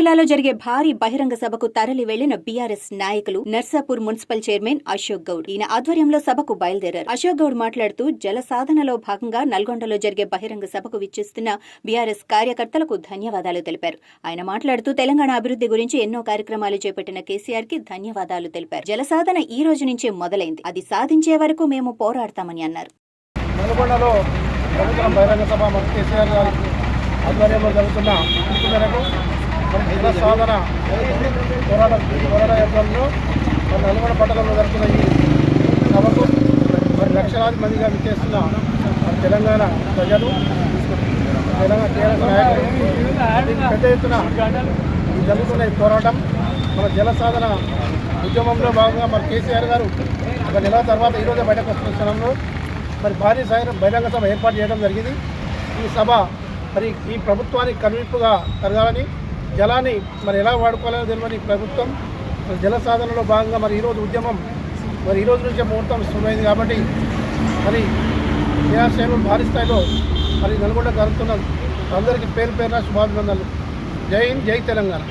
జిల్లాలో జరిగే భారీ బహిరంగ సభకు తరలి వెళ్లిన బీఆర్ఎస్ నాయకులు నర్సాపూర్ మున్సిపల్ చైర్మన్ అశోక్ గౌడ్ ఈయన ఆధ్వర్యంలో సభకు బయలుదేరారు. అశోక్ గౌడ్ మాట్లాడుతూ జల సాధనలో భాగంగా నల్గొండలో జరిగే బహిరంగ సభకు విచ్చేస్తున్న బీఆర్ఎస్ కార్యకర్తలకు ధన్యవాదాలు తెలిపారు. ఆయన మాట్లాడుతూ తెలంగాణ అభివృద్ధి గురించి ఎన్నో కార్యక్రమాలు చేపట్టిన కేసీఆర్ కి ధన్యవాదాలు తెలిపారు. జల సాధన ఈ రోజు నుంచే మొదలైంది, అది సాధించే వరకు మేము పోరాడతామని అన్నారు. ఆధ్వర్యంలో జరుగుతున్న మేరకు జల సాధన పోరాట యంత్రంలో నల్గొండ పట్టణంలో జరుగుతున్న ఈ సభకు లక్షలాది మందిగా విచ్చేస్తున్న తెలంగాణ ప్రజలు, తెలంగాణ టీఆర్ఎస్ నాయకులు పెద్ద ఎత్తున జరుగుతున్న ఈ పోరాటం మన జల సాధన ఉద్యమంలో భాగంగా కేసీఆర్ గారు ఒక నెల తర్వాత ఈరోజే బయటకు వస్తున్న క్షణంలో భారీ స్థాయిలో బహిరంగ సభ ఏర్పాటు చేయడం జరిగింది. ఈ సభ ఈ ప్రభుత్వానికి కనువిప్పుగా జరగాలని, జలాన్ని ఎలా వాడుకోవాలని తెలియని ప్రభుత్వం జల సాధనలో భాగంగా ఈరోజు ఉద్యమం ఈరోజు నుంచే ముహూర్తం శుభమైంది కాబట్టి క్రియాశీలు భారీ స్థాయిలో నల్గొండ జరుగుతున్న అందరికీ పేరు పేరున శుభాభినందనలు. జై హింద్, జై తెలంగాణ.